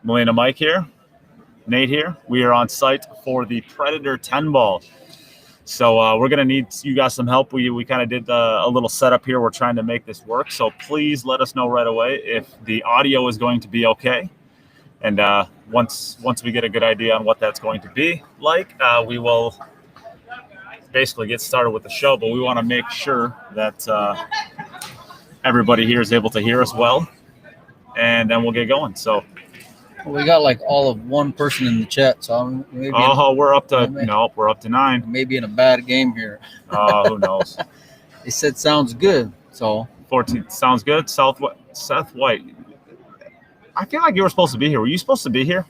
Molina Mike here. Nate here. We are on site for the Predator 10 ball. So we're going to need you guys some help. We kind of did a little setup here. We're trying to make this work. So please let us know right away if the audio is going to be okay. And once we get a good idea on what that's going to be like, we will basically get started with the show. But we want to make sure that everybody here is able to hear us well. And then we'll get going. So we got like all of one person in the chat, so maybe we're up to we're up to 9. Maybe in a bad game here. Who knows? They said sounds good. So 14 sounds good. Seth White. I feel like you were supposed to be here. Were you supposed to be here,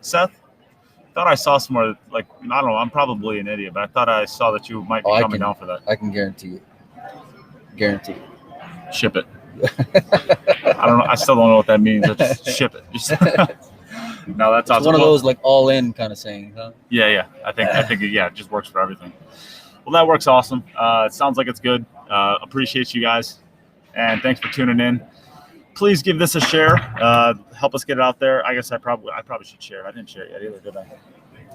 Seth? Thought I saw somewhere. Like, I don't know. I'm probably an idiot, but I thought I saw that you might be coming down for that. I can guarantee it. Guarantee it. Ship it. I don't know. I still don't know what that means. Just ship it. No, that's awesome. One of those like all in kind of saying, huh? Yeah. I think it just works for everything. Well, that works awesome. It sounds like it's good. Appreciate you guys, and thanks for tuning in. Please give this a share. Help us get it out there. I guess I probably should share it. I didn't share it yet either, did I?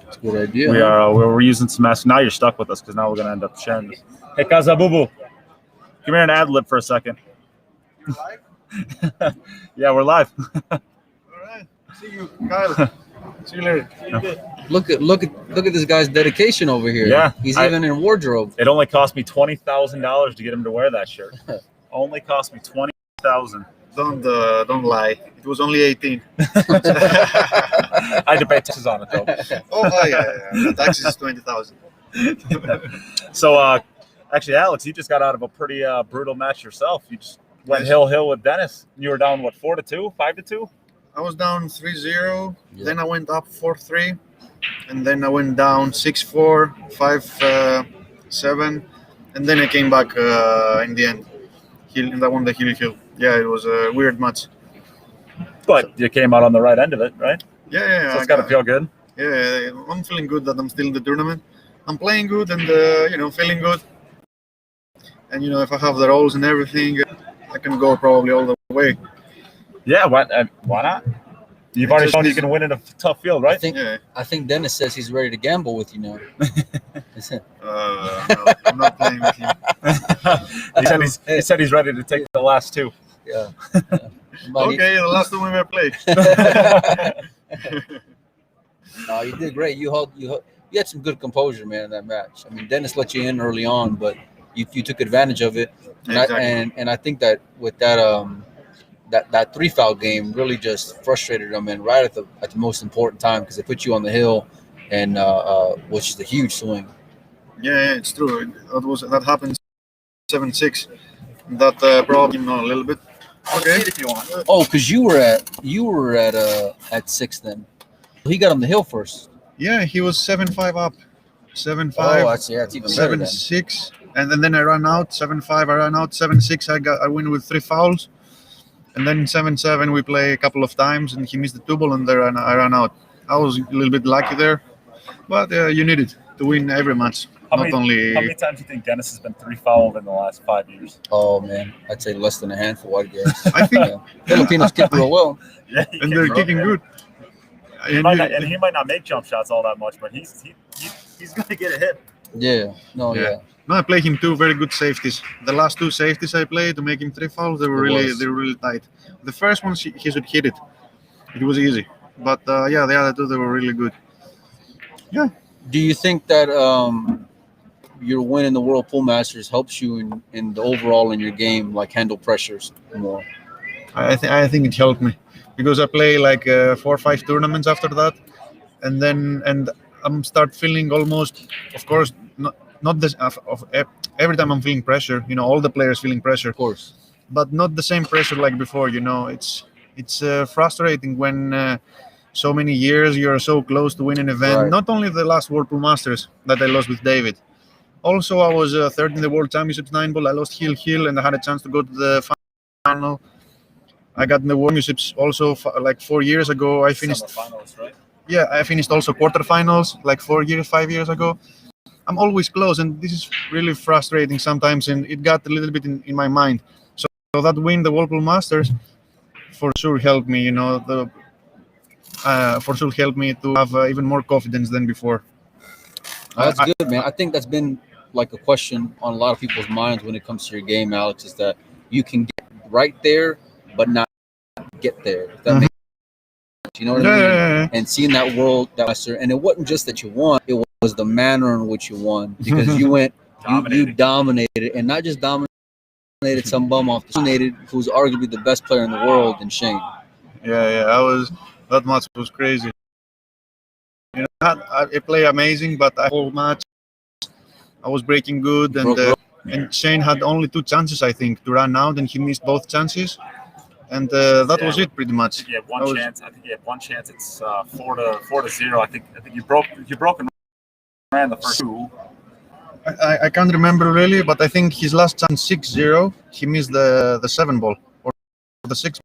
That's a good idea. We're using some mess. Now you're stuck with us because now we're gonna end up sharing this. Hey, Kazabubu, come here and ad lib for a second. Live? Yeah, we're live. All right. See you, Kyle. See you later. Look at this guy's dedication over here. Yeah, he's even in wardrobe. It only cost me $20,000 to get him to wear that shirt. Only cost me $20,000. Don't lie. It was only 18. I had to pay taxes on it though. Yeah. The taxes is 20,000. So, actually, Alex, you just got out of a pretty brutal match yourself. You just went hill with Dennis. You were down, 4-2, 5-2? I was down 3-0. Yeah. Then I went up 4-3. And then I went down 6-4, 5-7. And then I came back in the end. And I won the hill. Yeah, it was a weird match. But you came out on the right end of it, right? Yeah. So it's got to feel good. Yeah, I'm feeling good that I'm still in the tournament. I'm playing good and, feeling good. And, if I have the rolls and everything, I can go probably all the way. Yeah, why not? You've already shown you can win in a tough field, right? I think Dennis says he's ready to gamble with you now. No, I'm not playing with him. He said he's ready to take the last 2. Yeah. Okay, the last 2 we ever played. No, you did great. You had some good composure, man, in that match. I mean, Dennis let you in early on, but you took advantage of it. And I think that with that that 3-foul game really just frustrated them, and right at the most important time, because they put you on the hill, and which is a huge swing. Yeah, it's true. That happened 7-6. That probably a little bit. Okay, if you want. Oh, because you were at 6 then. He got on the hill first. Yeah, he was 7-5 up. 7-5. Oh, it's even better. 7-6, and then I ran out 7-5. I ran out 7-6. I win with 3 fouls, and then 7-7 we play a couple of times, and he missed the 2 ball, and there I ran out. I was a little bit lucky there, but you need it to win every match. How many times do you think Dennis has been 3-fouled in the last 5 years? Oh man, I'd say less than a handful, I guess. I think Filipinos kick real well. Yeah, and they're kicking good. He might not make jump shots all that much, but he's going to get a hit. Yeah. No, I played him 2 very good safeties. The last 2 safeties I played to make him 3 fouls, they were really tight. The first one he should hit it. It was easy, but the other 2 they were really good. Yeah. Do you think that your win in the World Pool Masters helps you in the overall in your game, like handle pressures more? I think it helped me because I play like 4 or 5 tournaments after that, and I'm start feeling almost, of course, not this of every time I'm feeling pressure. All the players feeling pressure, of course, but not the same pressure like before. It's frustrating when so many years you're so close to win an event. Right. Not only the last World Pool Masters that I lost with David. Also, I was third in the World Championships 9 ball. I lost hill, and I had a chance to go to the final. I got in the World Championships also like 4 years ago. I finished finals, right? Yeah, I finished also quarterfinals like 5 years ago. I'm always close, and this is really frustrating sometimes, and it got a little bit in my mind. So that win, the World Pool Masters, for sure helped me. for sure helped me to have even more confidence than before. That's good, man. I think that's been like a question on a lot of people's minds when it comes to your game, Alex, is that you can get right there, but not get there. If that makes sense. You know what I mean? Yeah. And seeing that world, and it wasn't just that you won; it was the manner in which you won, because you went, you dominated, and not just dominated some bum off the dominated, who's arguably the best player in the world, in Shane. Yeah. That match was crazy. You know, I play amazing, but I whole match I was breaking good, and Shane had only 2 chances, I think, to run out, and he missed both chances, and that was it pretty much. He had one chance. I think he had one chance. It's 4-0. I think you broke and ran the first 2. I can't remember really, but I think his last chance 6-0. He missed the 7 ball or the 6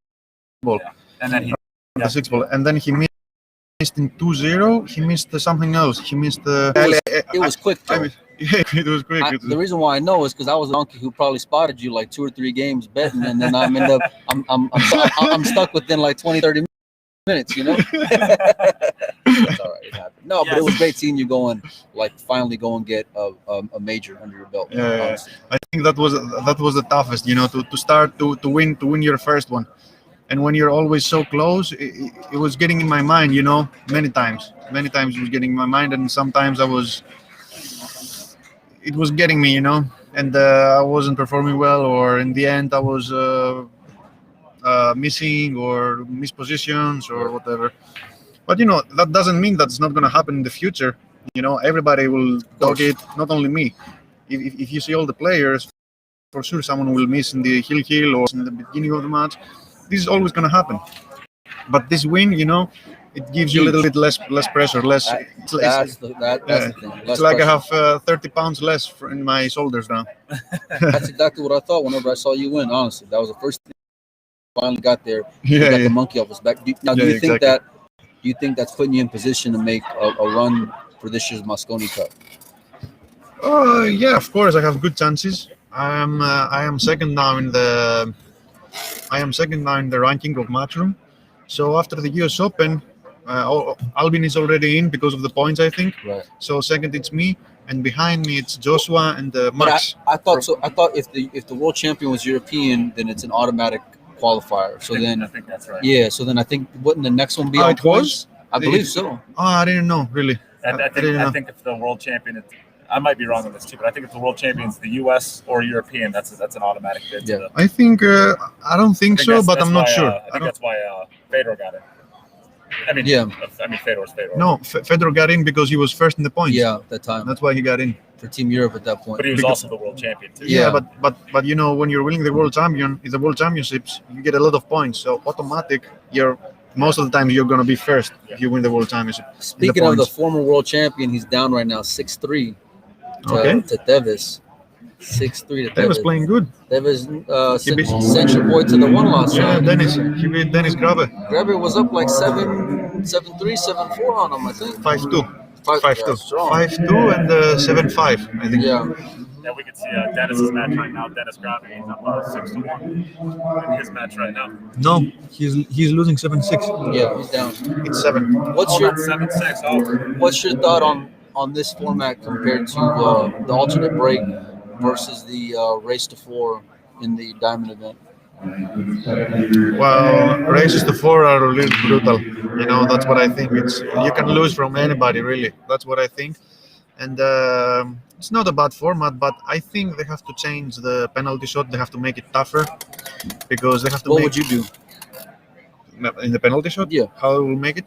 ball, and then the 6 ball, and then he missed in 2-0. He missed something else. He missed the. It was quick though. It was quick. The reason why I know is because I was a donkey who probably spotted you like 2 or 3 games betting, and then I'm stuck within like 20-30 minutes, you know. That's all right, it happened. No, but it was great seeing you finally go and get a major under your belt. Yeah. I think that was the toughest, you know, to start to win your first one, and when you're always so close, it was getting in my mind, you know, many times it was getting in my mind, and sometimes it was getting me, you know, and I wasn't performing well, or in the end I was missing or missed positions or whatever. But you know, that doesn't mean that's not going to happen in the future. You know, everybody will dog it, not only me. If you see all the players, for sure someone will miss in the heel or in the beginning of the match. This is always going to happen. But this win, you know, it gives you a little bit less pressure. It's like I have 30 pounds less in my shoulders now. That's exactly what I thought whenever I saw you win. Honestly, that was the first thing. Finally got there. Got the monkey off his back. Do you think that's putting you in position to make a run for this year's Mosconi Cup? Yeah, of course. I have good chances. I am second now in the ranking of Matchroom. So after the US Open, Albin is already in because of the points, I think. Right. So second it's me, and behind me it's Joshua and Max. I thought so. I thought if the world champion was European, then it's an automatic qualifier. So I think that's right. Yeah. So then I think wouldn't the next one be on points? I believe so. I didn't know really. I think if the world champion, I might be wrong on this too, but I think if the world champion is the U.S. or European, that's an automatic bid. Yeah. I think I don't think so, but I'm not sure. I think that's why Fedor got it. I mean, Fedor's Fedor. No, Fedor got in because he was first in the points. Yeah, at that time. That's why he got in for Team Europe at that point. But he was also the world champion too. Yeah, but you know, when you're winning the world championships, you get a lot of points. So automatic, most of the time you're gonna be first if you win the world championship. Speaking of the former world champion, he's down right now 6-3 to Tevis. 6-3 to Tevis. Tevis playing good. Tevis sent your boy to the one loss. Yeah, Dennis. He beat Dennis Grabe. Grabe was up like 7-3, 7-4 on him, I think. 5-2. 5-2. Yeah, 5-2 and 7-5, I think. Yeah, we can see Dennis's match right now. Dennis Grabe, he's up 6-1 in his match right now. No, he's losing 7-6. Yeah, he's down. It's 7. What's your 7-6? Oh. What's your thought on this format compared to the alternate break versus the race to 4 in the diamond event? Well, races to 4 are a little brutal. You know, that's what I think. You can lose from anybody, really. That's what I think. And it's not a bad format, but I think they have to change the penalty shot. They have to make it tougher because they have to. What would you do in the penalty shot? Yeah. How I will make it?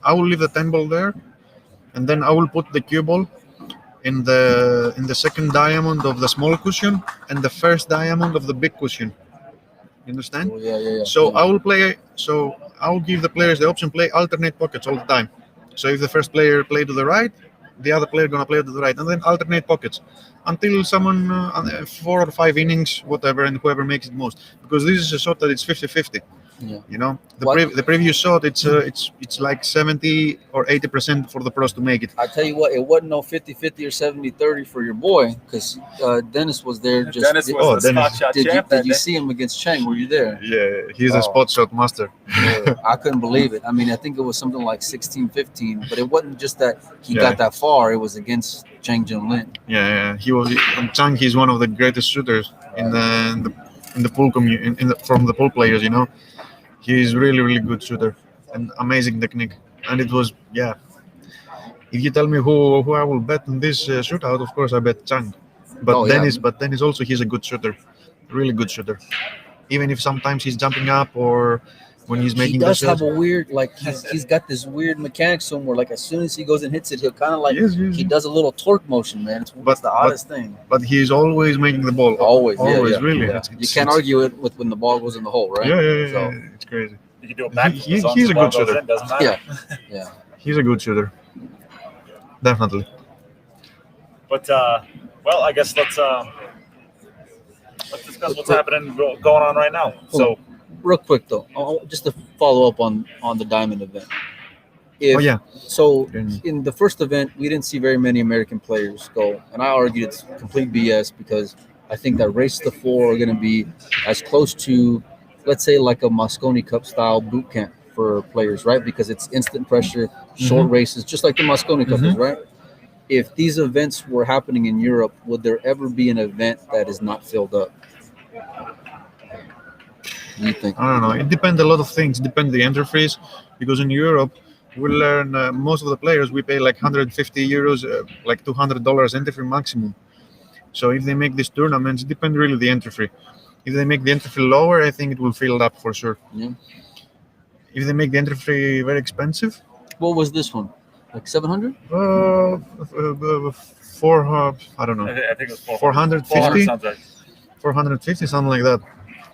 I will leave the 10 ball there, and then I will put the cue ball in the second diamond of the small cushion and the first diamond of the big cushion. You understand? Oh, yeah. So I will give the players the option play alternate pockets all the time. So if the first player play to the right, the other player gonna play to the right, and then alternate pockets until someone 4 or 5 innings, whatever, and whoever makes it most. Because this is a shot that it's 50-50. Yeah. You know, What? the previous shot, it's like 70 or 80% for the pros to make it. I tell you what, it wasn't no 50-50 or 70-30 for your boy, because Dennis was there. Just Dennis was Oh, the Dennis. spot shot did you champ that day. see him against Chang? Were you there? Yeah, he's Oh. a spot shot master. I couldn't believe it. I mean, I think it was something like 16-15, but it wasn't just that he Yeah. got that far. It was against Chang Jun-Lin. Yeah, he was. And Chang, he's one of the greatest shooters in the pool from the pool players. You know, he's really good shooter and amazing technique. And it was If you tell me who I will bet in this shootout, of course I bet Chang. But Oh, yeah. Dennis also, he's a good shooter, really good shooter. Even if sometimes he's jumping up or when he's He making the does shots. have a weird, like he's got this weird mechanics to him where, like, as soon as he goes and hits it, he'll kind of like Yes. he does a little torque motion, man. It's the oddest thing. But he's always making the ball. Always, really. Yeah. It's- You can't argue it with when the ball goes in the hole, right? Yeah, So, it's crazy. You can do a backflip He- as long he's as a the ball good goes shooter. in, doesn't matter. yeah, yeah. He's a good shooter, definitely. But well, I guess let's discuss what's happening going on right now. So Real quick though, just to follow up on the diamond event. If, Oh yeah, So Then- in the first event, we didn't see very many American players go, and I argued it's complete BS because I think that race to 4 are going to be as close to, let's say, like a Mosconi Cup style boot camp for players, right? Because it's instant pressure, short races, just like the Mosconi Cup is, right? If these events were happening in Europe, would there ever be an event that is not filled up? What do you think? I don't know. It depends a lot of things. Depends the entry fees, because in Europe we learn most of the players we pay like 150 euros, like $200 entry fee maximum. So if they make these tournaments, it depends really the entry fee. If they make the entry fee lower, I think it will fill up for sure. Yeah. If they make the entry fee very expensive, What was this one? Like 700? I don't know, I think it was 450? 400 sounds right. 450, something like that.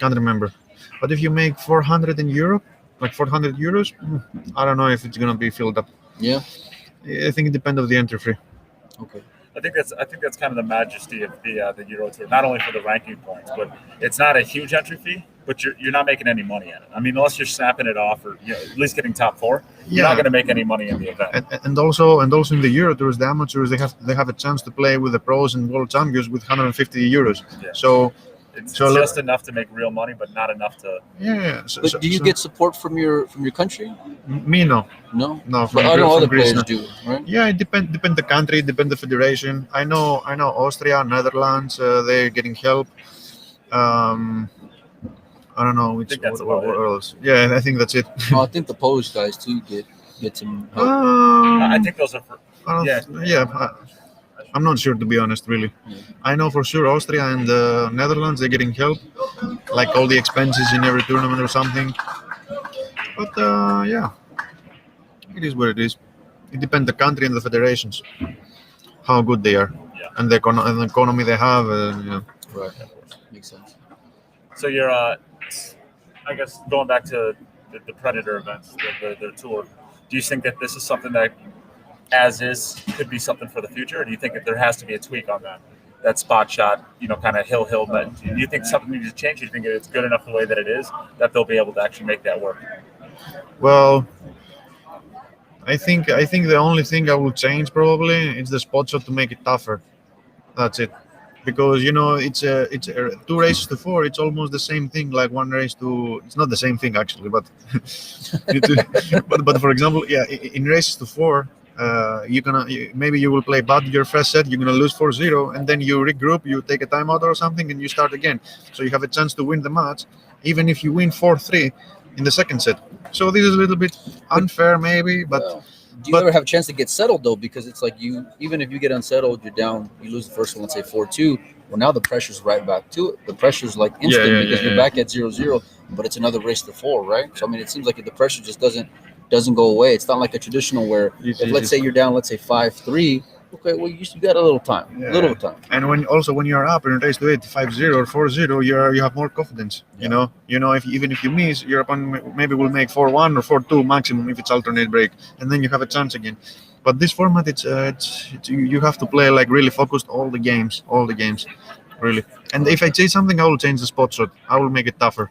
Can't remember. But if you make 400 in Europe, like 400 euros, I don't know if it's gonna be filled up. Yeah. I think it depends on the entry fee. Okay. I think that's kind of the majesty of the Euro Tour, not only for the ranking points, but it's not a huge entry fee, but you're not making any money at it. I mean, unless you're snapping it off or at least getting top 4, you're not going to make any money in the event. And also in the Euro Tours, the amateurs they have a chance to play with the pros and world champions with 150 euros. Yeah. So It's So just enough to make real money, but not enough to. yeah. But do you get support from your country? me? No, No. no. But I know from other Greece, players no. do, right? Yeah, it depend the country, depend the federation. I know Austria, Netherlands, they're getting help. I don't know which think that's what about it. else. Yeah, I think that's it. Oh, I think the Polish guys too get some help. I think those are. I'm not sure, to be honest, really. Yeah. I know for sure Austria and Netherlands, they're getting help, like all the expenses in every tournament or something. But yeah, it is what it is. It depends the country and the federations, how good they are, Yeah. and the economy they have. Right. Makes sense. So you're, I guess, going back to the Predator events, the tour. Do you think that this is something that, as is, could be something for the future, or do you think that there has to be a tweak on that spot shot, kind of hill? But do you think something needs to change? Do you think it's good enough the way that it is that they'll be able to actually make that work? Well, I think the only thing I will change probably is the spot shot to make it tougher. That's it. Because it's 2 races to 4. It's almost the same thing. Like 1 race to. It's not the same thing actually, but but for example, in races to 4, maybe you will play bad your first set. You're gonna lose 4-0, and then you regroup. You take a timeout or something, and you start again. So you have a chance to win the match, even if you win 4-3 in the second set. So this is a little bit unfair, maybe, but. Well, do you ever have a chance to get settled though? Because it's like even if you get unsettled, you're down, you lose the first one, let's say 4-2. Well, now the pressure's right back to it. The pressure's like instant because you're back at 0-0, but it's another race to 4, right? So I mean, it seems like the pressure just doesn't go away. It's not like a traditional where if let's say you're down, let's say 5-3. Okay, well you got a little time, And when you're up in a race to 8, 5-0 or 4-0, you have more confidence. Yeah. Even if you miss, your opponent maybe will make 4-1 or 4-2 maximum if it's alternate break, and then you have a chance again. But this format, it's you have to play like really focused all the games, really. And if I change something, I will change the spot shot. I will make it tougher.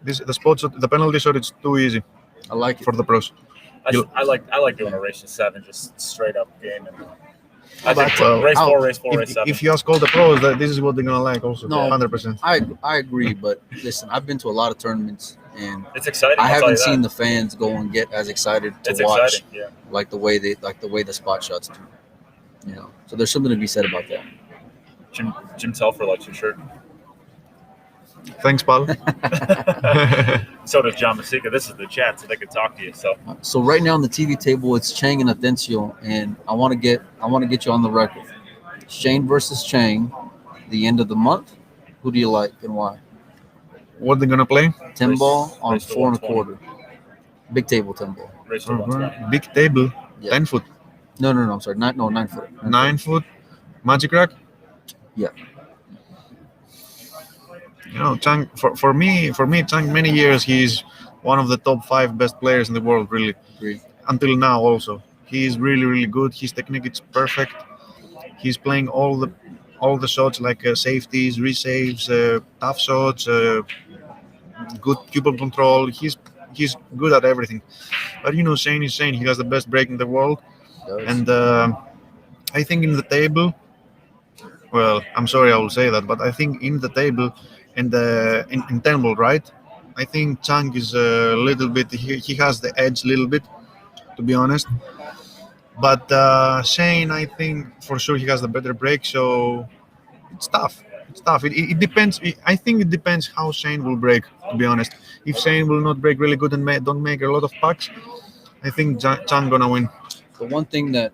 the penalty shot, it's too easy I like it. for the pros. I like doing a race to 7, just straight up game. And I think Well, race 4, race 4, race 7. If you ask all the pros, this is what they're gonna like also. No. 100%. I agree, but listen, I've been to a lot of tournaments and It's exciting. I I'll tell haven't you seen that. the fans go and get as excited to It's watch exciting. Yeah. like the way the spot shots do. You know, so there's something to be said about that. Jim Telfer likes your shirt. Thanks, pal. So does John Masica. This is the chat, so they can talk to you. So Right now on the TV table, it's Chang and Atencio, and I want to get you on the record. Shane versus Chang, the end of the month. Who do you like and why? What they're gonna play? 10 ball on race to 4 120. 1/4. Big table 10 ball. race to 120. Big table, Yeah. 10 foot, No, I'm sorry. 9 foot. 9 foot, magic rack. Yeah. You know, Chang. For me, Chang. Many years he's one of the top 5 best players in the world. Really, Agree. until now also. He's really good. His technique is perfect. He's playing all the shots like safeties, resaves, tough shots, good cue ball control. He's good at everything. But you know, Shane is Shane. He has the best break in the world, and I think in the table. Well, I'm sorry I will say that, but I think in the table and in 10 ball, right? I think Chang is a little bit. He has the edge a little bit, to be honest. But Shane, I think for sure he has the better break. So it's tough. It's tough. It depends. I think it depends how Shane will break. To be honest, if Shane will not break really good and don't make a lot of pucks, I think Chang gonna win. The one thing that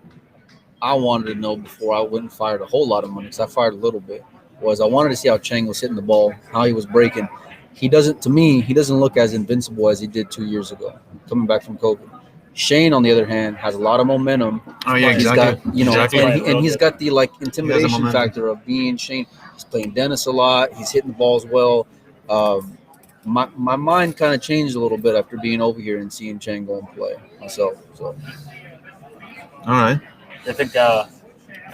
I wanted to know before I went and fired a whole lot of money, because I fired a little bit, was I wanted to see how Chang was hitting the ball, how he was breaking. He doesn't look as invincible as he did 2 years ago, coming back from COVID. Shane, on the other hand, has a lot of momentum. Oh yeah, He's exactly. got, you know, exactly. and he's got the like He has intimidation a momentum. factor of being Shane. He's playing Dennis a lot. He's hitting the balls well. My mind kind of changed a little bit after being over here and seeing Chang go and play myself. So All right. I think the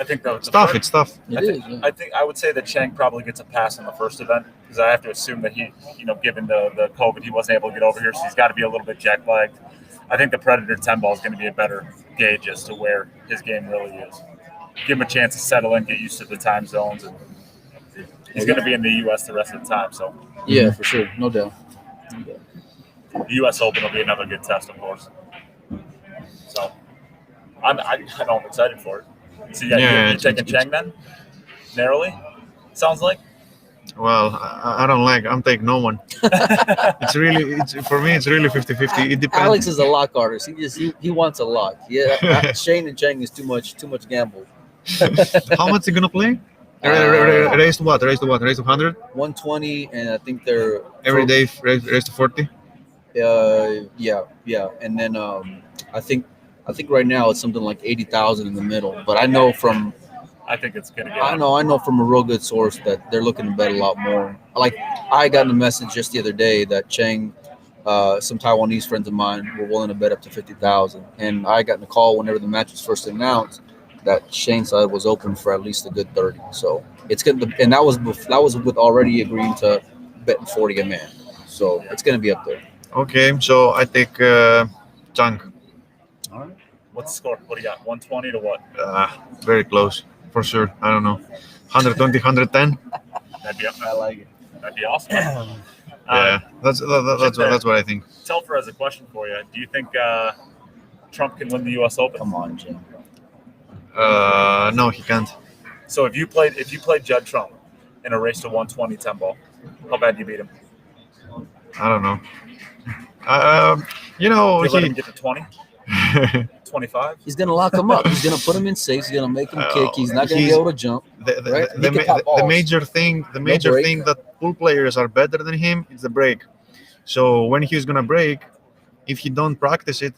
It's tough. It's tough. I think I would say that Chang probably gets a pass in the first event because I have to assume that he, given the COVID, he wasn't able to get over here, so he's got to be a little bit jet lagged. I think the Predator 10 ball is going to be a better gauge as to where his game really is. Give him a chance to settle in, get used to the time zones, and he's going to be in the U.S. the rest of the time. So yeah, for sure, no doubt. the U.S. Open will be another good test, of course. So I'm excited for it. So you're taking Chang then, narrowly. Sounds like. Well, I don't like. I'm taking no one. For me. It's really 50-50. It depends. Alex is a lock artist. He wants a lock. Yeah, Shane and Chang is too much gamble. How much are you gonna play? Raise to what? Raise to 100? 120, and I think they're Every day, raise to 40. Yeah, and then I think right now it's something like 80,000 in the middle. But I know it's gonna get. I know from a real good source that they're looking to bet a lot more. Like I got a message just the other day that Chang, some Taiwanese friends of mine were willing to bet up to 50,000, and I got a call whenever the match was first announced that Shane's side was open for at least a good 30. So it's gonna, and that was with already agreeing to betting 40 a man. So it's gonna be up there. Okay, so I take Chang. All right. What's the score? What do you got? 120 to what? Very close, for sure. I don't know. 120, 110. I like it. That'd be awesome. Yeah, that's what I think. Telfer has a question for you. Do you think Trump can win the U.S. Open? Come on, Jim. No, he can't. So if you played Judd Trump in a race to 120 10 ball, how bad do you beat him? I don't know. Do you let him get to 20? 25? He's gonna lock him up. He's gonna put him in safe. He's gonna make him kick. He's not gonna be able to jump. The major thing that pool players are better than him is the break. So when he's gonna break, if he don't practice it,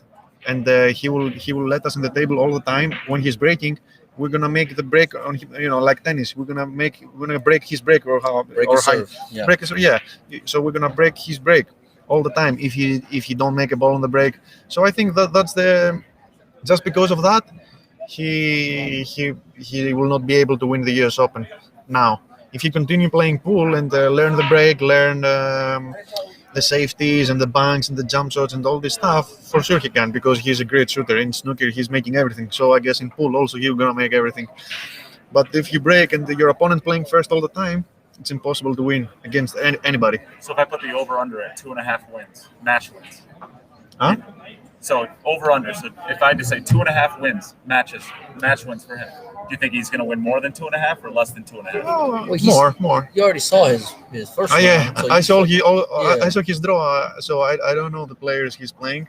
and he will let us in the table all the time when he's breaking, we're gonna make the break on him, like tennis. We're gonna break his break or how break or his how serve. Yeah. break his, yeah. So we're gonna break his break all the time if he don't make a ball on the break. So I think that's just because of that, he will not be able to win the US Open now. If he continue playing pool and learn the break, learn the safeties and the banks and the jump shots and all this stuff, for sure he can, because he's a great shooter. In snooker, he's making everything. So I guess in pool also he's gonna make everything. But if you break and your opponent playing first all the time, it's impossible to win against anybody. So if I put the over/under at 2.5 wins, match wins. Huh? So over/under. So if I just say 2.5 wins, match wins for him. Do you think he's going to win more than 2.5 or less than 2.5? Oh, more. You already saw his first round. Yeah, So I saw I saw his draw. So I don't know the players he's playing,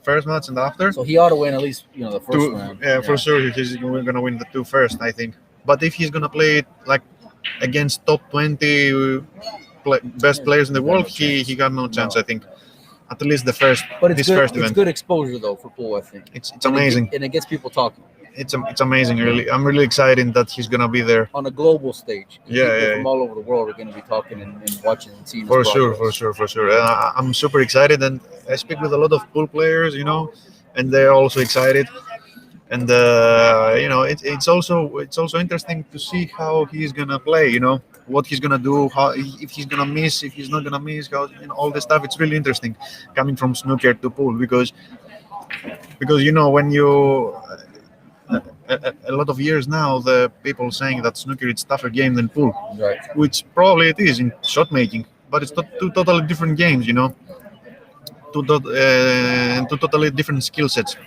first match and after. So he ought to win at least the first round. Yeah, for sure he's gonna win the 2 first, I think. But if he's gonna play it like against top 20 best players in the world, he got no chance, I think. At least the first. But it's this good. first It's event. good exposure though for pool, I think. It's amazing. And it gets people talking. It's amazing. Really, I'm really excited that he's gonna be there. On a global stage. Yeah, people from all over the world are going to be talking and watching and seeing. For sure. I'm super excited, and I speak with a lot of pool players, and they're also excited. And it's also interesting to see how he's gonna play. What he's gonna do, if he's gonna miss, if he's not gonna miss, all this stuff. It's really interesting coming from snooker to pool because when you a lot of years now, the people saying that snooker is tougher game than pool, right? Which probably it is in shot making, but it's two totally different games, two totally different skill sets.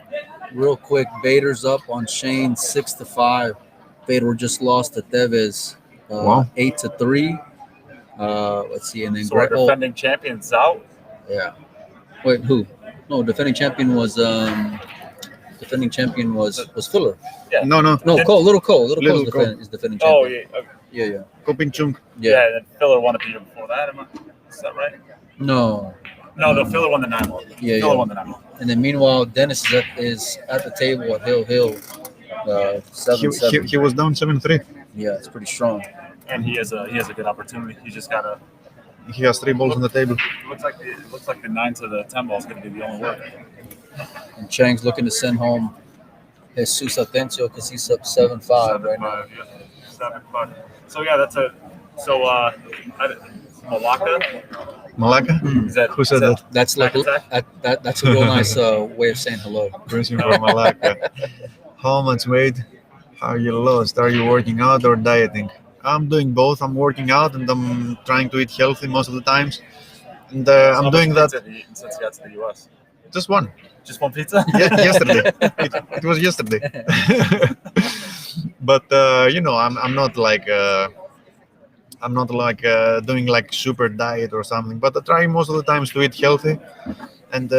Real quick, Bader's up on Shane 6-5. Bader just lost to Tevez 8-3. Let's see, and then so our defending champion's out. Yeah. Wait, who? No, defending champion was Filler. Yeah. No. Cole. Little Cole is defending champion. Oh yeah. Yeah. Kopin Chung. Yeah. And then Filler won it the year before that. Is that right? No. Filler won the 9-1. Yeah. Filler won the 9-1. And then meanwhile, Dennis is at the table at Hill. 7-7. He was down 7-3. Yeah, it's pretty strong. And he has a good opportunity. He just gotta. He has 3 balls on the table. It looks like the 9 to the 10 ball is going to be the only work. And Chang's looking to send home Jesus Atencio because he's up 7-5 right now. 7-5. So yeah, Malacca? Is that, Who said that? That's like that's a real nice way of saying hello. Person from Malacca. How much weight have you lost? Are you working out or dieting? I'm doing both. I'm working out and I'm trying to eat healthy most of the times. And I'm doing that. Since you got to the US. Just one. Just one pizza? Yesterday. It was yesterday. But I'm not like doing like super diet or something. But I try most of the times to eat healthy and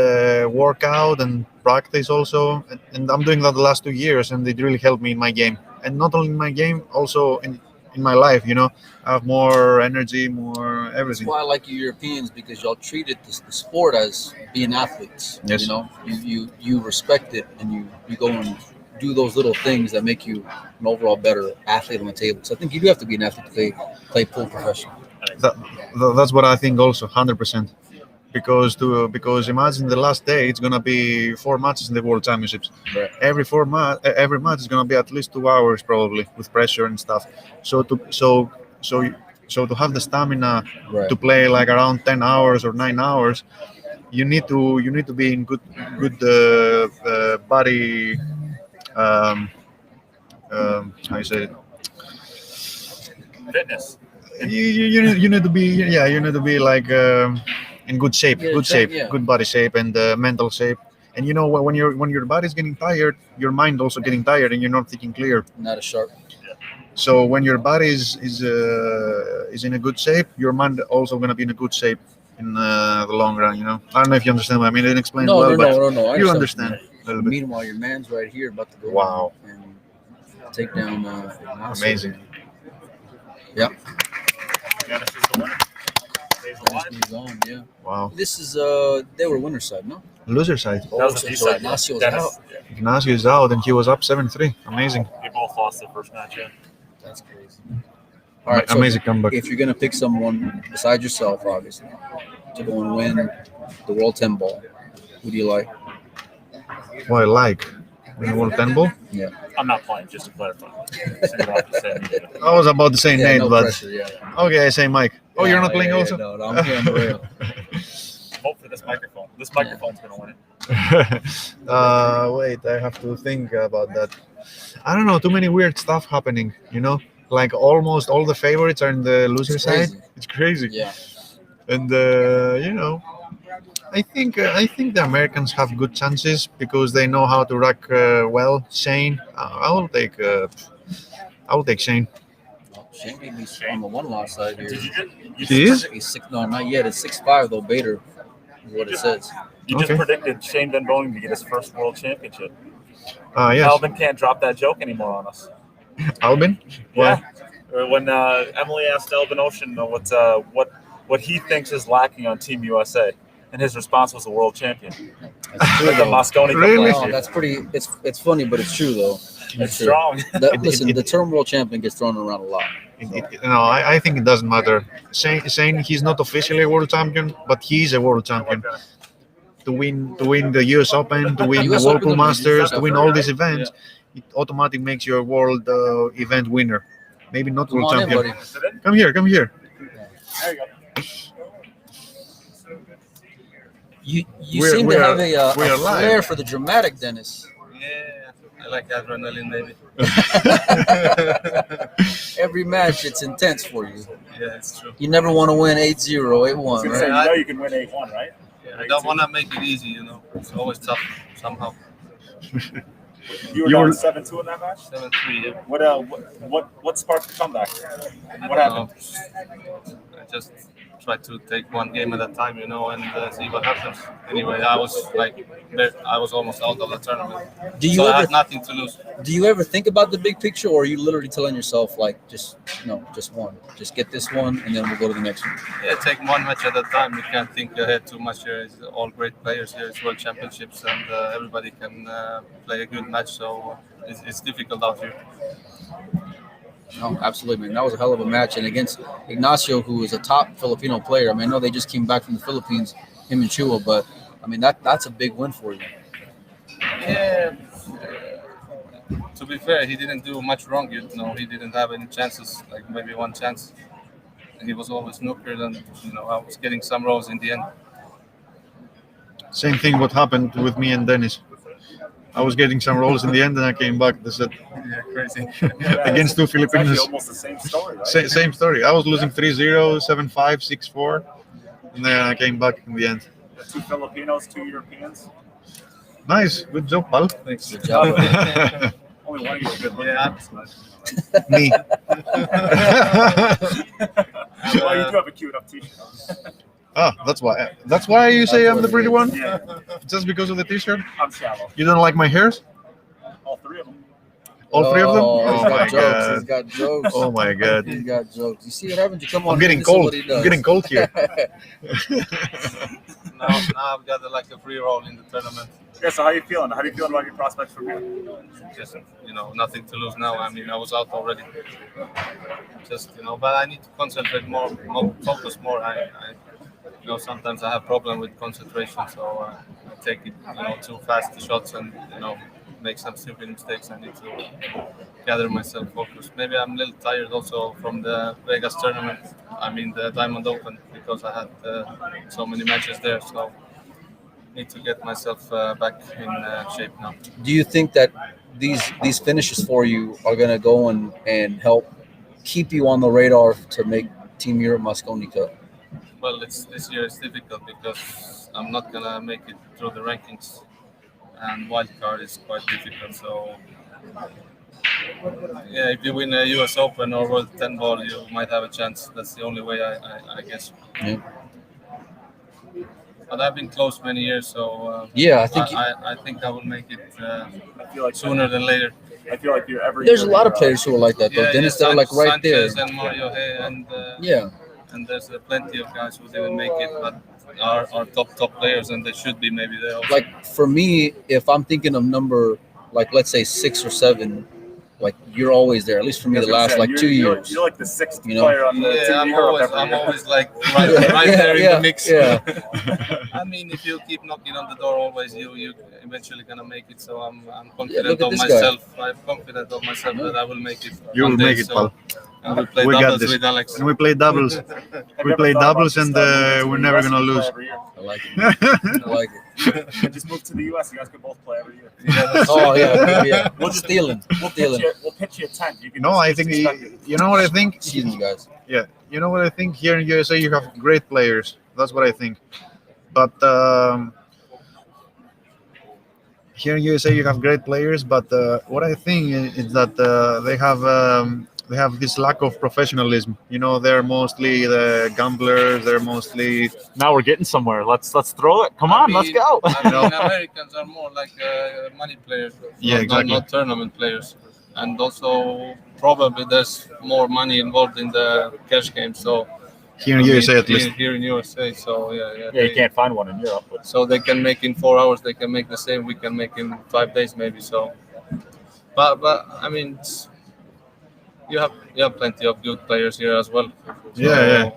work out and practice also. And I'm doing that the last 2 years, and it really helped me in my game. And not only in my game, also in my life. I have more energy, more everything. That's why I like you Europeans, because y'all treated the sport as being athletes. Yes. You respect it, and you go and do those little things that make you an overall better athlete on the table. So I think you do have to be an athlete to play pool professionally. That's what I think also, 100%. Because imagine the last day, it's gonna be 4 matches in the World Championships. Right. Every match is gonna be at least 2 hours probably, with pressure and stuff. So to have the stamina to play like around 10 hours or 9 hours, you need to be in good body. How you say it? Fitness. You need to be like in good shape, good body shape and mental shape. And when your body's getting tired, your mind also getting tired, and you're not thinking clear. Not as sharp. So when your body is in a good shape, your mind also gonna be in a good shape in the long run. I don't know if you understand what I mean. I didn't explain well, but No. you understand a little bit. Meanwhile, your man's right here about to go. Wow. And take down. Amazing. Yep. Yeah, this is the winner. Stays alive. He's on, yeah. Wow. This is they were winner side, no? Loser side. That was the B side. Ignacio's Dennis. out. Yeah. Ignacio is out, and he was up 7-3. Amazing. They both lost the first match. Yeah. That's crazy. All right, amazing comeback. If you're gonna pick someone besides yourself, obviously, to go and win the World 10 Ball, who do you like? What I like. Win World 10 Ball? Yeah. I'm not playing, just to clarify. So you don't have to say anything. I was about to say Nate, no but pressure, yeah. okay, I say Mike. Oh, you're not playing also? No, I'm here on the rail. this microphone. This microphone's gonna win it. Wait, I have to think about that. I don't know. Too many weird stuff happening. Like almost all the favorites are in the loser It's side. crazy. It's crazy. Yeah. And I think the Americans have good chances because they know how to rack well. Shane, I will take Shane. Shane may be on the one loss side here. Did you He is? He's six. No, not yet. It's 6'5" though. Bader is what it says. just Okay. predicted Shane Van Boening to get his first world championship. Yes. Alvin can't drop that joke anymore on us. Albin. Yeah. When Emily asked Elvin Ocean what he thinks is lacking on Team USA, and his response was a world champion. That's true, At the though. Moscone Cup Really? last No, year. that's pretty. It's funny, but it's true though. It's strong. Listen, the term world champion gets thrown around a lot. No, I think it doesn't matter. Shane, he's not officially a world champion, but he's a world champion. To win the US Open, to win the US Whirlpool Open, Masters, to win all these Yeah. events, it automatically makes you a world event winner. Maybe not Come world on in, champion. buddy. Come here. There you go. You We're- seem we to are- have a we are live. flair for the dramatic, Dennis. Yeah, I like adrenaline, maybe. Every match, it's intense for you. Yeah, it's true. You never want to win 8-0, 8-1, So right? you know you can win 8-1, right? I don't want to make it easy, It's always tough somehow. You were You down were- 7-2 in that match. 7-3. Yeah. What sparked the comeback? What happened? I just try to take one game at a time, and see what happens. Anyway, I was almost out of the tournament, Do you so I ever had nothing to lose. do you ever think about the big picture, or are you literally telling yourself like just one, just get this one, and then we'll go to the next one? Yeah, take one match at a time. You can't think ahead too much here. It's all great players here. It's World Championships, and everybody can play a good match. So it's difficult out here. No, absolutely, man. That was a hell of a match, and against Ignacio, who is a top Filipino player. I mean, I know they just came back from the Philippines, him and Chua, but I mean that's a big win for you. Yeah. To be fair, he didn't do much wrong. He didn't have any chances, like maybe one chance. And he was always snookered, and I was getting some rolls in the end. Same thing what happened with me and Dennis. I was getting some rolls in the end, and I came back. They said Yeah, crazy. against two It's actually Filipinos. almost the same story, right? Same story. I was losing 3-0, 7-5, 6-4, and then I came back in the end. Two Filipinos, two Europeans. Nice, good job, pal. Thanks. Good job. Only one of you are good looking. Yeah. Me. Well, you do have a cute up t-shirt on. That's why. That's why you say I'm the pretty one. Yeah, Just because of the T-shirt. I'm shallow. You don't like my hairs? All three of them. All three of them? Oh, Oh he's my got jokes. god. He's got jokes. Oh my god. He's got jokes. You see what happens? You come on. I'm here, getting this is cold. what he does. I'm getting cold here. Now I've got a free roll in the tournament. Yeah, so how you feeling? How do you feel about your prospects from here? Just nothing to lose now. I mean, I was out already. Just but I need to concentrate more focus more. I sometimes I have problem with concentration, so I take it too fast the shots and make some stupid mistakes. I need to gather myself focused. Maybe I'm a little tired also from the Vegas tournament. I mean the Diamond Open, because I had so many matches there. So need to get myself back in shape now. Do you think that these finishes for you are going to go and help keep you on the radar to make Team Europe Moscone Cup? Well, this year is difficult because I'm not gonna make it through the rankings, and wildcard is quite difficult. So, yeah, if you win a US Open or World 10 Ball, you might have a chance. That's the only way, I guess. Yeah. But I've been close many years, so Yeah, I think I think I will make it I feel like sooner than later. I feel like you're every. there's a year lot of you're, players who are like that, though. Dennis, they're like right there. Sanchez and Mario Hay and Yeah. and there's plenty of guys who didn't make it, but are top players, and they should be maybe there also. Like for me, if I'm thinking of number, like let's say 6 or 7, like you're always there. At least for me, the last like 2 years. You're like the sixth You know? player on the team. I'm always like right there in the mix. Yeah. I mean, if you keep knocking on the door, always you eventually gonna make it. So I'm look confident at of this myself. I'm confident of myself that I will make it. You will one day, make it, so, pal. and we'll play We got doubles this. with Alex. And we play doubles. We play doubles, and we're never gonna lose. I like it. I like it. Just move to the US. You guys can both play every year. Oh yeah. We'll just Stealing. We'll pitch you a tent. You can No, just I think expect it. you know what I think. Excuse me, guys. Yeah, you know what I think. Here in USA, you have great players. That's what I think. But here in USA, you have great players. But what I think is that they have this lack of professionalism. You know, they're mostly the gamblers. They're mostly Now we're getting somewhere. Let's throw it. Come on, let's go. I mean, Americans are more like money players. Yeah, exactly. Not tournament players, and also probably there's more money involved in the cash game. So here in USA at least. Here in USA, so yeah. Yeah, you can't find one in Europe. But So they can make in 4 hours. They can make the same. We can make in 5 days maybe. So, but I mean, you have plenty of good players here as well. So, Yeah.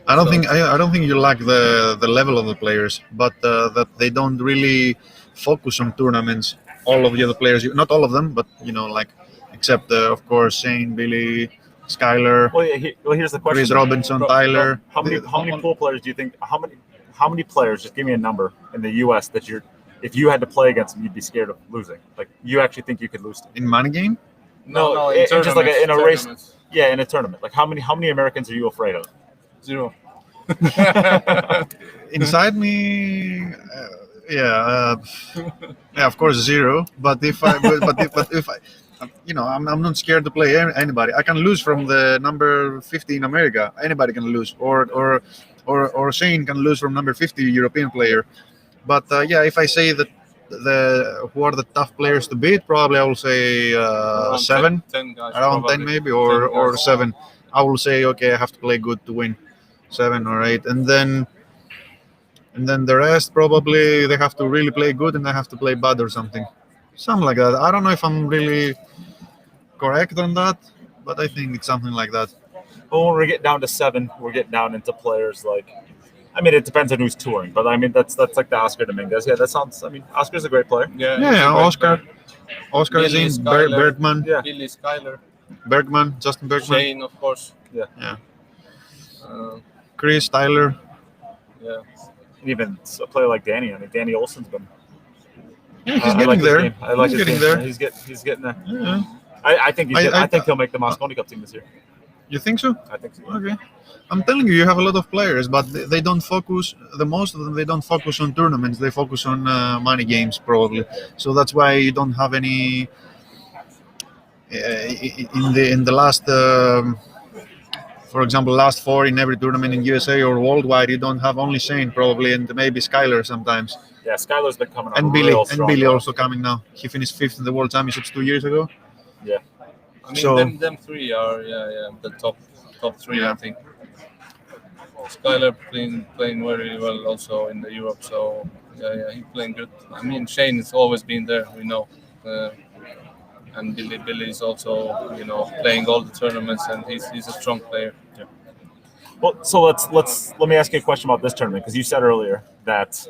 I don't think you lack the level of the players, but that they don't really focus on tournaments. All of the other players, not all of them, but you know, like except of course Shane, Billy, Skyler, here's the question. Chris Robinson, Tyler. How many pool players do you think? How many players? Just give me a number in the U.S. that if you had to play against them, you'd be scared of losing. Like you actually think you could lose to. In money game? No, just like in a race. tournaments. Yeah, in a tournament. Like how many Americans are you afraid of? 0. Inside me, yeah, of course 0. But if I, you know, I'm not scared to play anybody. I can lose from the number 50 in America. Anybody can lose, or Shane can lose from number 50 European player. But yeah, if I say that who are the tough players to beat, probably I will say 7, 10 guys, around probably. 10 maybe, or guys. 7. I will say okay, I have to play good to win. 7 or 8, and then the rest probably they have to really play good and I have to play bad or something like that. I don't know if I'm really correct on that, but I think it's something like that. Well, when we get down to 7, we're getting down into players like. I mean, it depends on who's touring, but I mean that's like the Oscar Dominguez. Yeah, that sounds. I mean, Oscar's a great player. Yeah, Oscar is Billy, in Skyler. Bergman, Yeah. Billy, Skyler, Justin Bergman, Shane, of course. Yeah. Chris, Tyler. Yeah. Even a player like Danny. I mean, Danny Olson's been. Yeah, he's I getting like his there. game. I like He's his getting game. there. He's getting there. Yeah. I think I think he'll make the Mosconi Cup team this year. You think so? I think so. Okay. I'm telling you, you have a lot of players, but they don't focus. Most of them, they don't focus on tournaments. They focus on money games, probably. So that's why you don't have any in the last. For example, last 4 in every tournament in USA or worldwide, you don't have only Shane probably, and maybe Skyler sometimes. Yeah, Skyler's been coming up. And real Billy strong now. also coming now. He finished 5th in the World Championships 2 years ago. Yeah. I mean, So- them 3 are the top 3, Yeah. I think. Skyler playing very well also in the Europe, so yeah, he's playing good. I mean, Shane has always been there, we know, and Billy is also playing all the tournaments, and he's a strong player. Yeah. Well, so let me ask you a question about this tournament because you said earlier that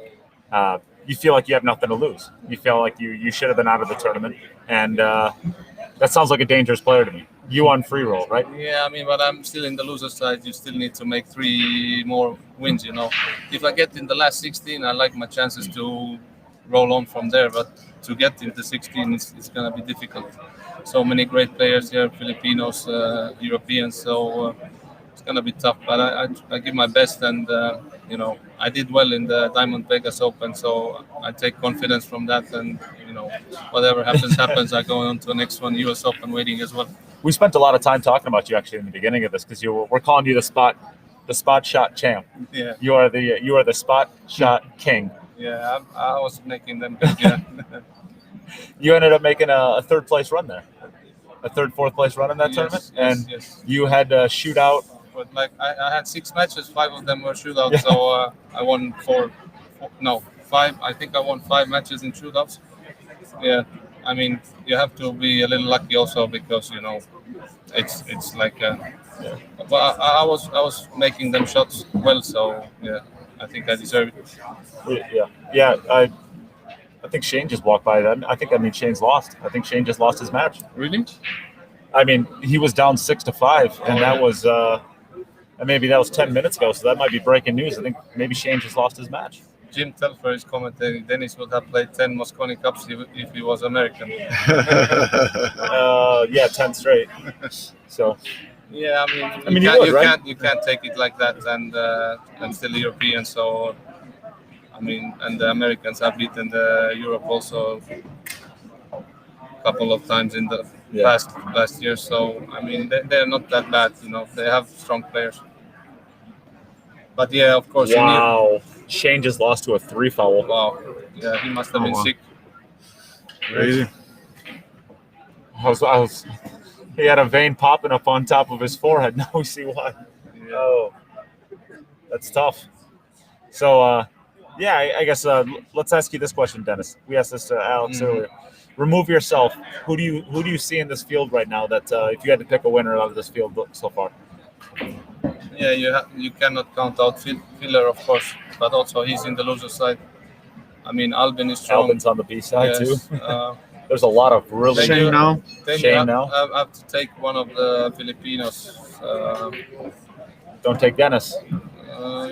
you feel like you have nothing to lose. You feel like you should have been out of the tournament, and that sounds like a dangerous player to me. You on free roll, right? Yeah, I mean, but I'm still in the loser side. You still need to make 3 more wins, If I get in the last 16, I like my chances to roll on from there. But to get into 16, it's going to be difficult. So many great players here, Filipinos, Europeans. So it's going to be tough. But I give my best, and I did well in the Diamond Vegas Open. So I take confidence from that, and whatever happens. I go on to the next one, US Open, waiting as well. We spent a lot of time talking about you actually in the beginning of this because we're calling you the spot shot champ. Yeah. You are the spot shot king. Yeah, I was making them good. Yeah. You ended up making a 3rd place run there, a 3rd, 4th place run in that tournament, and yes. you had to shoot out. But like I had 6 matches, 5 of them were shootouts. Yeah. So I won 5. I think I won 5 matches in shootouts. Yeah, I mean, you have to be a little lucky also because it's like. But I was making them shots well, so yeah, I think I deserve it. Yeah. I think Shane just walked by that. I mean Shane's lost. I think Shane just lost his match. Really? I mean, he was down 6-5, and that was and maybe that was 10 minutes ago. So that might be breaking news. I think maybe Shane just lost his match. Jim Telfer is commentating. Dennis would have played 10 Mosconi Cups if he was American. Yeah, 10 straight. So. Yeah, I mean, you can't take it like that, and still European. So, I mean, and the Americans have beaten the Europe also a couple of times in the last year. So, I mean, they're not that bad. They have strong players. But yeah, of course. Wow, Shane just lost to a 3 foul. Wow, yeah, he must have been sick. Crazy. He had a vein popping up on top of his forehead. Now we see why. Yeah. Oh, that's tough. So, I guess let's ask you this question, Dennis. We asked this to Alex earlier. Remove yourself. Who do you see in this field right now that if you had to pick a winner out of this field so far? Yeah, you cannot count out Filler, of course, but also he's in the loser side. I mean, Albin is strong. Albin's on the B side too. There's a lot of really Shane now. Shane now. I have to take one of the Filipinos. Don't take Dennis.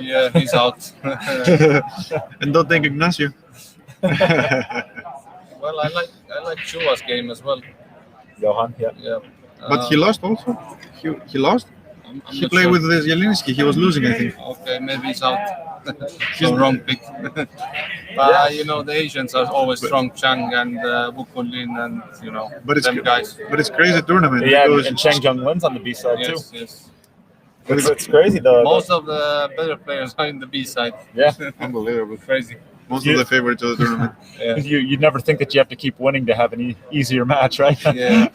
Yeah, he's out. And don't take Ignacio. Well, I like Chua's game as well. Johan, yeah. Yeah. But he lost also. He lost. I'm He not played sure. with Zielinski. He was losing, I think. Okay, maybe he's out. So wrong pick. But the Asians are always strong. Chang and Bukunlin and But it's them guys. But it's crazy tournament. Yeah, because and Cheng Jung Lin's on the B side too. Yes. It's crazy though. Most of the better players are in the B side. Yeah. Unbelievable. Crazy. Most of the favorites of the tournament. Yeah. You'd never think that you have to keep winning to have an easier match, right? Yeah.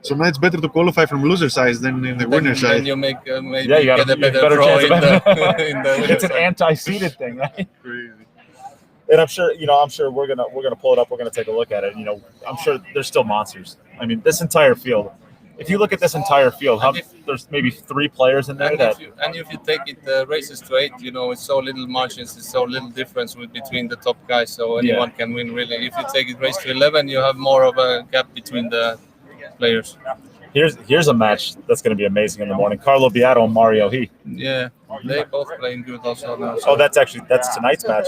So now it's better to qualify from loser side than in the winner side. Then you make maybe you get a better draw in the winner It's an side. anti-seeded thing, right? Crazy. And I'm sure we're gonna pull it up. We're gonna take a look at it. I'm sure there's still monsters. I mean, this entire field. If you look at this entire field, there's maybe 3 players in there And if you take it races to 8, it's so little margins, it's so little difference between the top guys, so anyone can win really. If you take it race to 11, you have more of a gap between the players. Here's a match that's going to be amazing in the morning. Carlo Beato and Mario He. Yeah, they both playing good also now. Oh, that's tonight's match.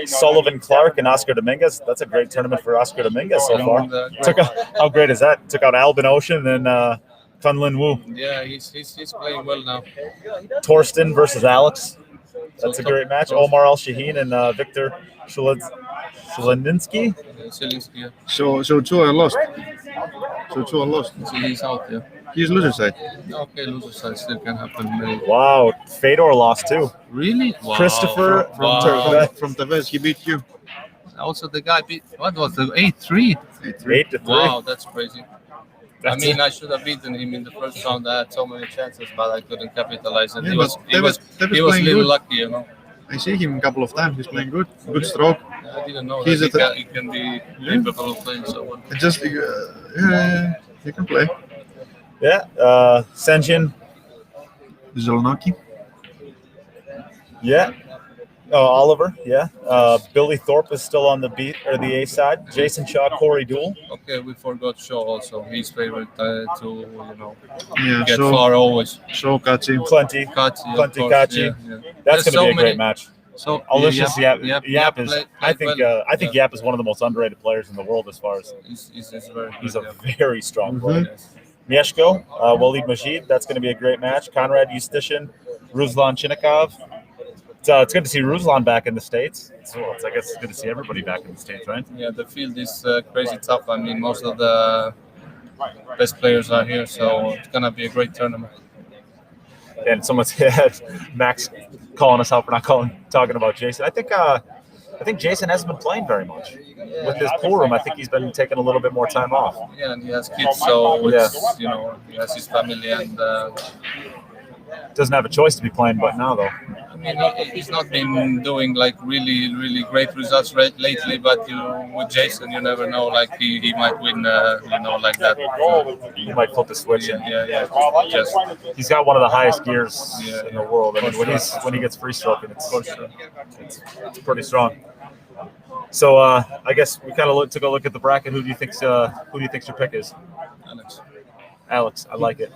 Sullivan Clark and Oscar Dominguez. That's a great tournament for Oscar Dominguez so far. How great is that? Took out Albin Ocean and Kunlin Wu. Yeah, he's playing well now. Torsten versus Alex. That's a great match. Omar Al Shaheen and Victor Shuladinsky. Zielinski, yeah. So Chua lost. So Chua lost. So he's out, yeah. He's loser side. Okay, loser side still can happen. Wow, Fedor lost too. Really? Wow. Christopher From Tevez, he beat you. Also, the guy beat. What was the 8-3? 8-3. Wow, that's crazy. I should have beaten him in the first round. I had so many chances, but I couldn't capitalize. And he was a little lucky, I see him a couple of times. He's playing good. Good stroke. I didn't know He's that he can be capable of playing so well. Just he can play. Yeah, Senjin. Zolnaki. Yeah. Oh, Oliver. Yeah. Billy Thorpe is still on the B or the A side. Jason Shaw, Corey Dool. Okay, we forgot Shaw also. His favorite to Yeah, get far always. So Kachi. Plenty Kachi. That's going to be a great match. So Alicious Yap is. I think well. Yap is one of the most underrated players in the world as far as he's a very strong player. Mieshko, Walid Majid. That's going to be a great match. Konrad Justishin, Ruslan Chinnikov. It's good to see Ruslan back in the States. I guess it's good to see everybody back in the States, right? Yeah, the field is crazy tough. I mean, most of the best players are here, so it's going to be a great tournament. And someone's had Max calling us out for not talking about Jason. I think Jason hasn't been playing very much. With his pool room, I think he's been taking a little bit more time off. Yeah, and he has kids, so it's, he has his family and doesn't have a choice to be playing, but now though. mean, he's not been doing like really, really great results lately. But with Jason, you never know. Like he might win, like that. He might flip the switch. Yeah. Just He's got one of the highest gears Yeah, in the world. I mean, when he gets free stroking, it's pretty strong. So I guess we kind of took a look at the bracket. Who do you think's your pick is? Alex, I like it.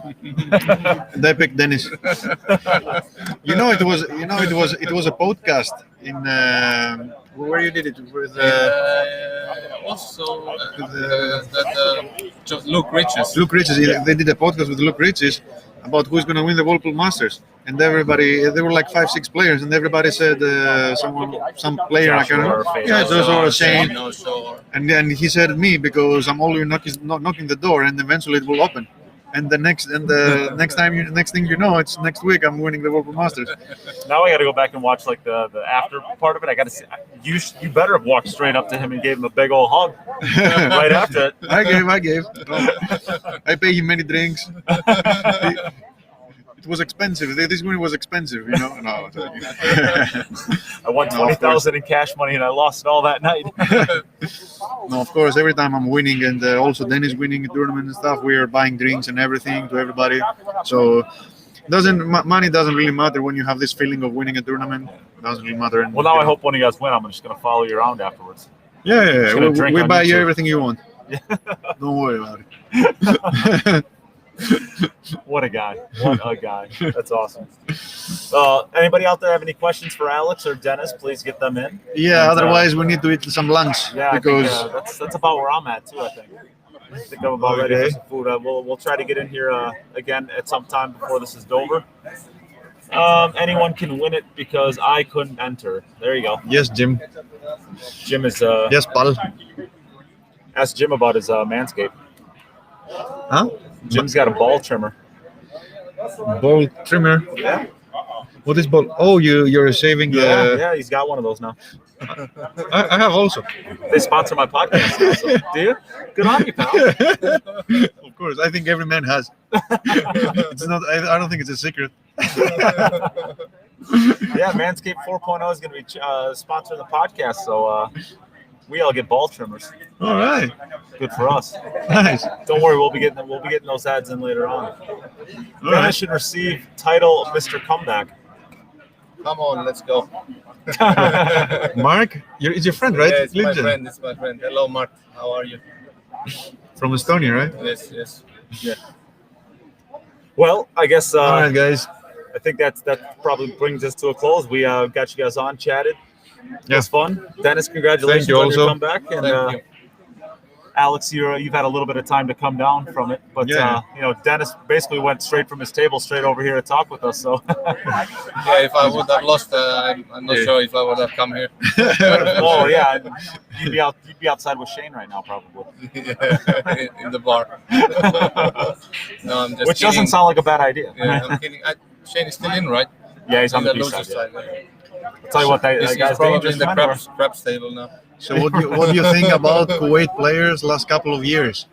They picked Dennis. It was a podcast in where you did it with Luke Riches. Luke Riches. They did a podcast with Luke Riches about who's going to win the Whirlpool Masters, and everybody, there were like 5-6 players, and everybody said some player I can't. Yeah, Joshua or Shane, and then he said me because I'm always knocking the door, and eventually it will open. And the next thing you know, it's next week I'm winning the Whirlpool Masters. Now I got to go back and watch like the after part of it. I got to see. You better have walked straight up to him and gave him a big old hug right after it. I gave. I paid him many drinks. It was expensive. This one was expensive, No. I won 20,000 in cash money and I lost it all that night. No, of course. Every time I'm winning, and also Dennis winning a tournament and stuff, we are buying drinks and everything to everybody. So money doesn't really matter when you have this feeling of winning a tournament. It doesn't really matter. Well, now I hope when you guys win, I'm just going to follow you around afterwards. Yeah. We buy you everything you want. Don't worry about it. What a guy. That's awesome. Anybody out there have any questions for Alex or Dennis? Please get them in. Yeah, otherwise we need to eat some lunch. Yeah, because that's about where I'm at too, I think. I think I'm about ready for some food. We'll try to get in here again at some time before this is over. Anyone can win it because I couldn't enter. There you go. Yes, Jim. Jim is yes, pal. Ask Jim about his Manscaped. Huh? Jim's got a ball trimmer. Ball trimmer? Yeah. What is ball? Oh, you're saving the... Yeah, he's got one of those now. I have also. They sponsor my podcast also. Do you? Good on you, pal. Of course, I think every man has. It's not. I don't think it's a secret. Yeah, Manscaped 4.0 is going to be sponsoring the podcast, so we all get ball trimmers. All right. Good for us. Nice. Don't worry, we'll be getting those ads in later on. Then I should receive title Mr. Comeback. Come on, let's go. Mark, it's your friend, right? Yeah, it's my friend. Hello, Mark. How are you? From Estonia, right? Yes. Yeah. Well, I guess. All right, guys. I think that probably brings us to a close. We got you guys on, chatted. It was fun. Dennis, congratulations on your comeback. And Thank you. Alex, you've had a little bit of time to come down from it, but Dennis basically went straight from his table straight over here to talk with us. So yeah, if I would have lost, I'm not sure if I would have come here. Oh yeah, you'd be outside with Shane right now probably. In the bar. No, I'm just Which kidding. doesn't sound like a bad idea. Yeah, I'm kidding. Shane is still in, right? Yeah, he's on the loser side. side. I'll tell you what, that He's guy's probably dangerous. in the crabs table now. So what do you think about Kuwait players last couple of years?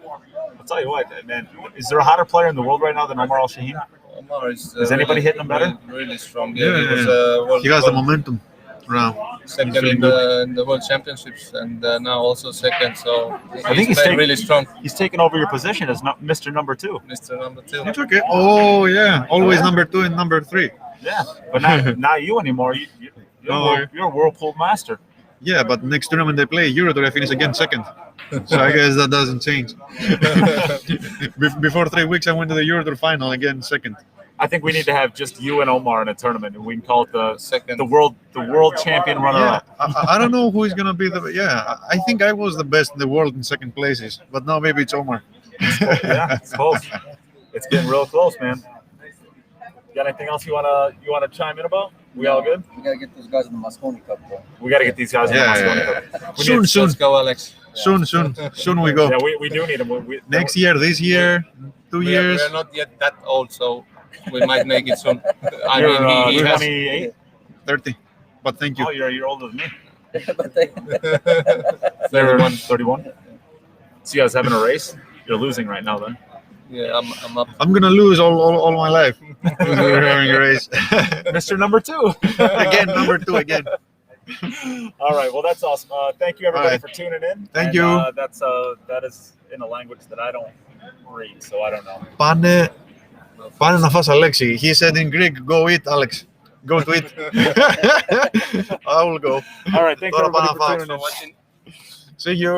I'll tell you what, man. Is there a hotter player in the world right now than Omar Al-Shaheen? Omar is anybody hitting him better? Really strong. Yeah, he has the momentum now. Second in the World Championships, and now also second. So I think he's really strong. He's taken over your position as Mr. Number 2. Mr. Number 2. It's okay. Oh yeah, always number 2 and number 3. Yeah, but not you anymore. You're a Whirlpool master. Yeah, but next tournament they play Euro Tour, I finish again second. So I guess that doesn't change. Before 3 weeks, I went to the Euro Tour final again second. I think we need to have just you and Omar in a tournament, and we can call it the world champion runner-up. I don't know who is gonna be I think I was the best in the world in second places, but now maybe it's Omar. Yeah, it's close. It's getting real close, man. You got anything else you wanna chime in about? We all good? We gotta get those guys in the Mosconi Cup, bro. We gotta get these guys in the Mosconi Cup. Soon. Let's go, Alex. Soon we go. Yeah, we do need them. Next year, this year, 2 years. We're not yet that old, so we might make it soon. You're he has 28? 30. But thank you. Oh, you're older than me. 31. 31. So you guys having a race? You're losing right now, then. Yeah, I'm up. I'm gonna lose all my life. We're having a race. Mr. Number 2. Again, number 2 again. All right. Well, that's awesome. Thank you everybody All for tuning in. Thank And, you. That is in a language that I don't read, so I don't know. Πάνε να φας, Αλέξη. He said in Greek, go eat, Alex. Go to eat. I will go. All right. Thanks Τώρα everybody πάμε να for φάω. tuning in. Watching. See you.